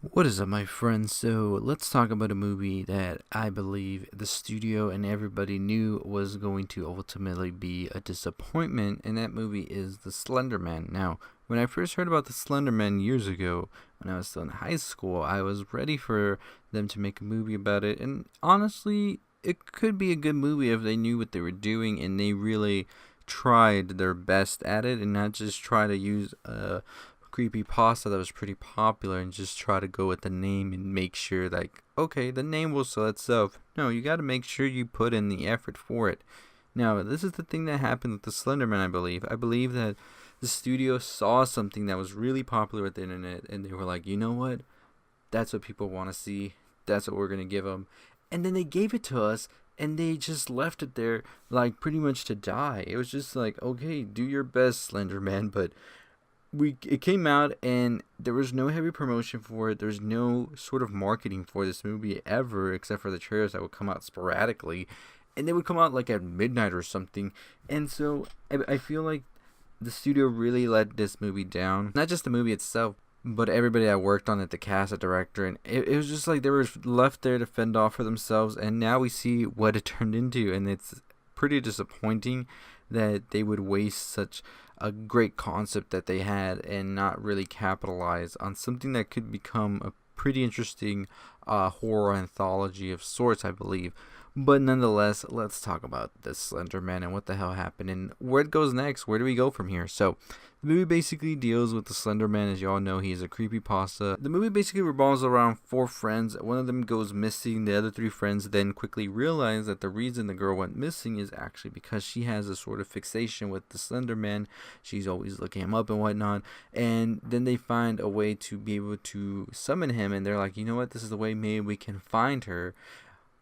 What is up, my friends? So, let's talk about a movie that I believe the studio and everybody knew was going to ultimately be a disappointment, and that movie is The Slenderman. Now, when I first heard about The Slenderman years ago, when I was still in high school, I was ready for them to make a movie about it, and honestly, it could be a good movie if they knew what they were doing and they really tried their best at it and not just try to use a creepy pasta that was pretty popular and just try to go with the name and make sure like okay, the name will sell itself. No, you got to make sure you put in the effort for it. Now, this is the thing that happened with the Slenderman. I believe that the studio saw something that was really popular with the internet and they were like, you know what, that's what people want to see, that's what we're going to give them. And then they gave it to us and they just left it there like pretty much to die. It was just like, okay, do your best, Slenderman, but it came out and there was no heavy promotion for it. There's no sort of marketing for this movie ever, except for the trailers that would come out sporadically, and they would come out like at midnight or something. And so I feel like the studio really let this movie down. Not just the movie itself, but everybody that worked on it, the cast, the director, and it was just like they were left there to fend off for themselves. And now we see what it turned into, and it's pretty disappointing that they would waste such a great concept that they had and not really capitalize on something that could become a pretty interesting horror anthology of sorts, I believe. But nonetheless, let's talk about this Slender Man and what the hell happened and where it goes next. Where do we go from here? So, the movie basically deals with the Slender Man. As you all know, he is a creepypasta. The movie basically revolves around four friends. One of them goes missing. The other three friends then quickly realize that the reason the girl went missing is actually because she has a sort of fixation with the Slender Man. She's always looking him up and whatnot. And then they find a way to be able to summon him. And they're like, you know what? This is the way maybe we can find her.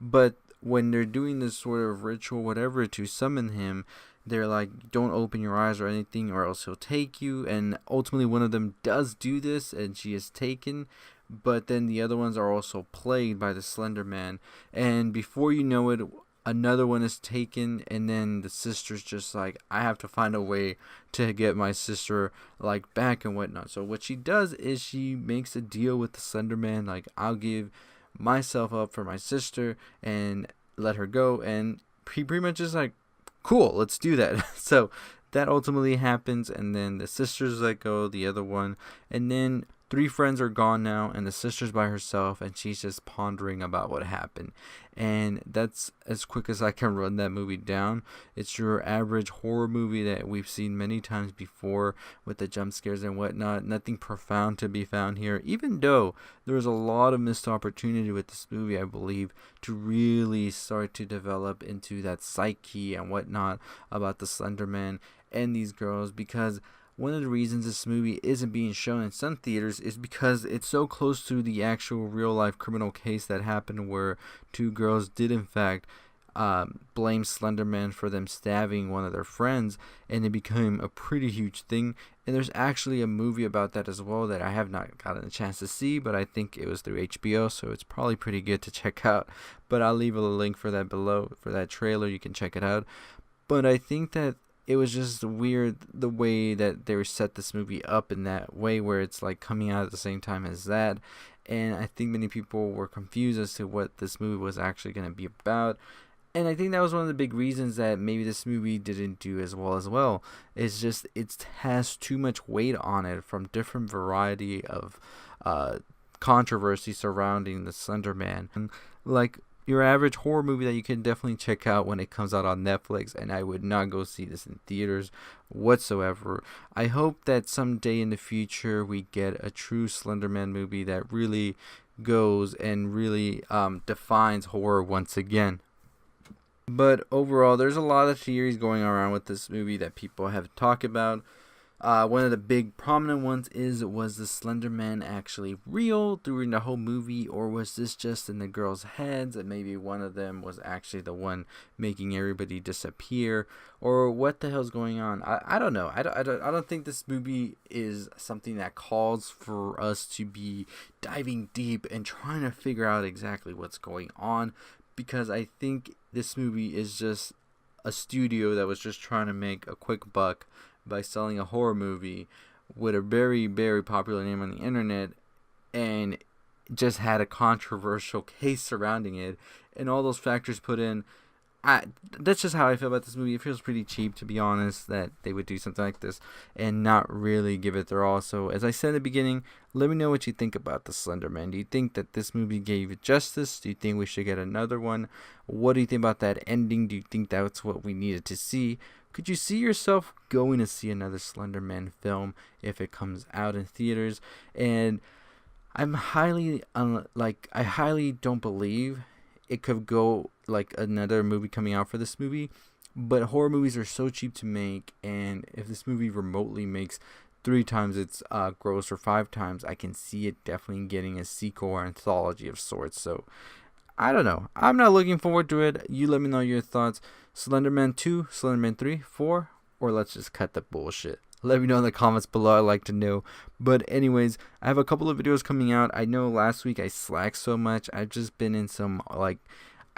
But when they're doing this sort of ritual, whatever, to summon him, they're like, don't open your eyes or anything, or else he'll take you. And ultimately, one of them does do this, and she is taken. But then the other ones are also plagued by the Slender Man. And before you know it, another one is taken, and then the sister's just like, I have to find a way to get my sister like back and whatnot. So what she does is she makes a deal with the Slender Man, like, I'll give myself up for my sister and let her go. And he pretty much is like, cool, let's do that. So that ultimately happens, and then the sisters let go, the other one, and then three friends are gone now, and the sister's by herself, and she's just pondering about what happened. And that's as quick as I can run that movie down. It's your average horror movie that we've seen many times before with the jump scares and whatnot. Nothing profound to be found here, even though there was a lot of missed opportunity with this movie, I believe, to really start to develop into that psyche and whatnot about the Slender Man and these girls, because one of the reasons this movie isn't being shown in some theaters is because it's so close to the actual real life criminal case that happened where two girls did in fact blame Slenderman for them stabbing one of their friends, and it became a pretty huge thing. And there's actually a movie about that as well that I have not gotten a chance to see, but I think it was through HBO, so it's probably pretty good to check out. But I'll leave a link for that below for that trailer. You can check it out. But I think that it was just weird the way that they were set this movie up in that way, where it's like coming out at the same time as that. And I think many people were confused as to what this movie was actually going to be about. And I think that was one of the big reasons that maybe this movie didn't do as well. It's just it has too much weight on it from different variety of uh, controversy surrounding the Slender Man. And like your average horror movie that you can definitely check out when it comes out on Netflix, and I would not go see this in theaters whatsoever. I hope that someday in the future we get a true Slenderman movie that really goes and really defines horror once again. But overall, there's a lot of theories going around with this movie that people have talked about. One of the big prominent ones is, was the Slender Man actually real during the whole movie, or was this just in the girls' heads and maybe one of them was actually the one making everybody disappear, or what the hell's going on? I don't know. I don't think this movie is something that calls for us to be diving deep and trying to figure out exactly what's going on, because I think this movie is just a studio that was just trying to make a quick buck by selling a horror movie with a very, very popular name on the internet, and just had a controversial case surrounding it, and all those factors put in. That's just how I feel about this movie. It feels pretty cheap, to be honest, that they would do something like this and not really give it their all. So, as I said in the beginning, let me know what you think about the Slenderman. Do you think that this movie gave it justice? Do you think we should get another one? What do you think about that ending? Do you think that's what we needed to see? Could you see yourself going to see another Slenderman film if it comes out in theaters? And I'm highly, I highly don't believe it could go like another movie coming out for this movie, but horror movies are so cheap to make, and if this movie remotely makes 3 times its gross or 5 times, I can see it definitely getting a sequel or anthology of sorts. So I don't know. I'm not looking forward to it. You let me know your thoughts. Slenderman 2, Slenderman 3, 4, or let's just cut the bullshit. Let me know in the comments below. I'd like to know. But anyways, I have a couple of videos coming out. I know last week I slacked so much. I've just been in some,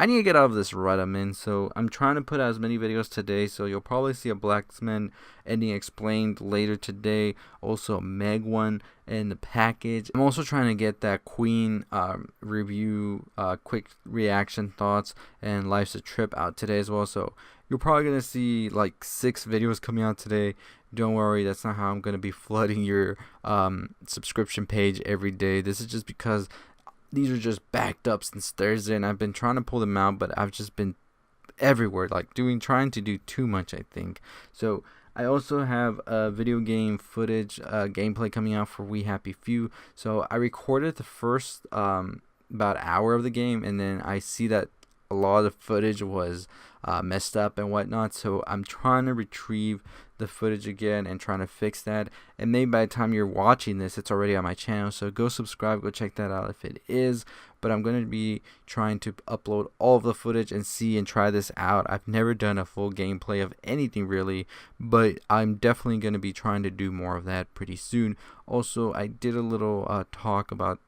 I need to get out of this rut I'm in. So I'm trying to put out as many videos today. So you'll probably see a Blacksman ending explained later today. Also a Meg one in the package. I'm also trying to get that Queen review, quick reaction thoughts, and Life's a Trip out today as well. So you're probably going to see like 6 videos coming out today. Don't worry, that's not how I'm going to be flooding your subscription page every day. This is just because these are just backed up since Thursday, and I've been trying to pull them out, but I've just been everywhere, trying to do too much, I think. So I also have a video game footage, gameplay coming out for We Happy Few. So I recorded the first about hour of the game, and then I see that a lot of the footage was messed up and whatnot, so I'm trying to retrieve the footage again and trying to fix that, and maybe by the time you're watching this it's already on my channel, so go subscribe, go check that out if it is. But I'm going to be trying to upload all of the footage and see and try this out. I've never done a full gameplay of anything really, but I'm definitely going to be trying to do more of that pretty soon. Also, I did a little talk about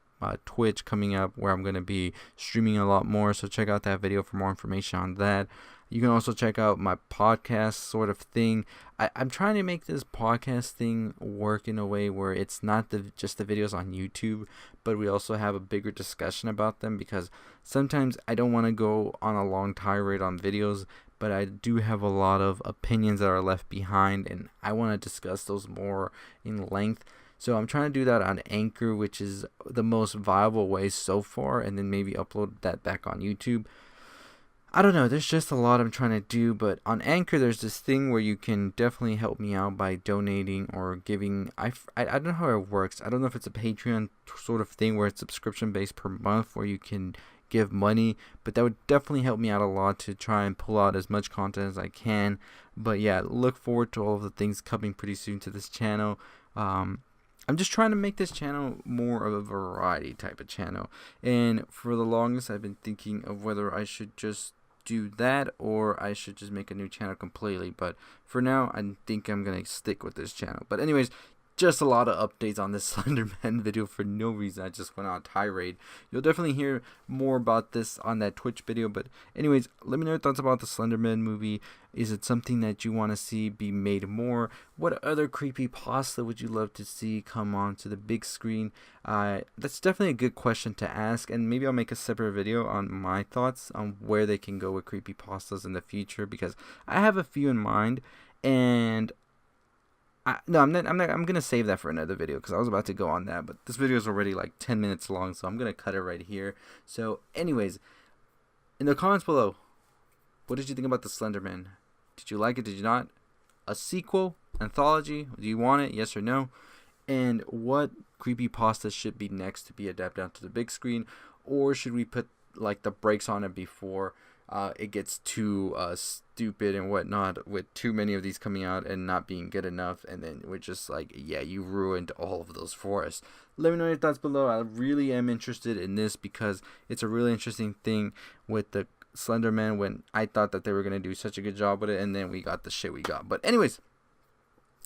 Twitch coming up where I'm going to be streaming a lot more, so check out that video for more information on that. You can also check out my podcast sort of thing. I'm trying to make this podcast thing work in a way where it's not just the videos on YouTube, but we also have a bigger discussion about them, because sometimes I don't want to go on a long tirade on videos, but I do have a lot of opinions that are left behind, and I want to discuss those more in length. So I'm trying to do that on Anchor, which is the most viable way so far, and then maybe upload that back on YouTube. I don't know, there's just a lot I'm trying to do, but on Anchor there's this thing where you can definitely help me out by donating or giving. I don't know how it works. I don't know if it's a Patreon sort of thing where it's subscription based per month where you can give money, but that would definitely help me out a lot to try and pull out as much content as I can. But yeah, look forward to all of the things coming pretty soon to this channel. I'm just trying to make this channel more of a variety type of channel, and for the longest I've been thinking of whether I should just do that or I should just make a new channel completely, but for now I think I'm gonna stick with this channel. But anyways, just a lot of updates on this Slenderman video for no reason. I just went on a tirade. You'll definitely hear more about this on that Twitch video. But anyways, let me know your thoughts about the Slenderman movie. Is it something that you want to see be made more? What other creepypasta would you love to see come on to the big screen? That's definitely a good question to ask, and maybe I'll make a separate video on my thoughts on where they can go with creepypastas in the future, because I have a few in mind, and I'm gonna save that for another video, because I was about to go on that, but this video is already like 10 minutes long, so I'm gonna cut it right here. So anyways, in the comments below, what did you think about the Slenderman? Did you like it? Did you not? A sequel? Anthology? Do you want it? Yes or no? And what creepypasta should be next to be adapted onto the big screen? Or should we put like the brakes on it before it gets too stupid and whatnot, with too many of these coming out and not being good enough, and then we're just like, yeah, you ruined all of those for us. Let me know your thoughts below. I really am interested in this because it's a really interesting thing with the Slenderman, when I thought that they were going to do such a good job with it, and then we got the shit we got. But anyways,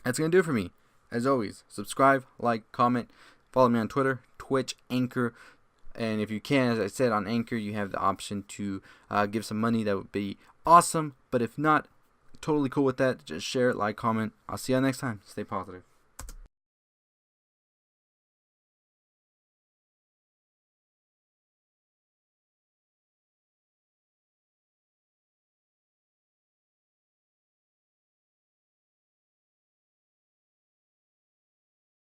that's going to do it for me. As always, subscribe, like, comment, follow me on Twitter, Twitch, Anchor. And if you can, as I said, on Anchor, you have the option to give some money. That would be awesome. But if not, totally cool with that. Just share it, like, comment. I'll see you next time. Stay positive.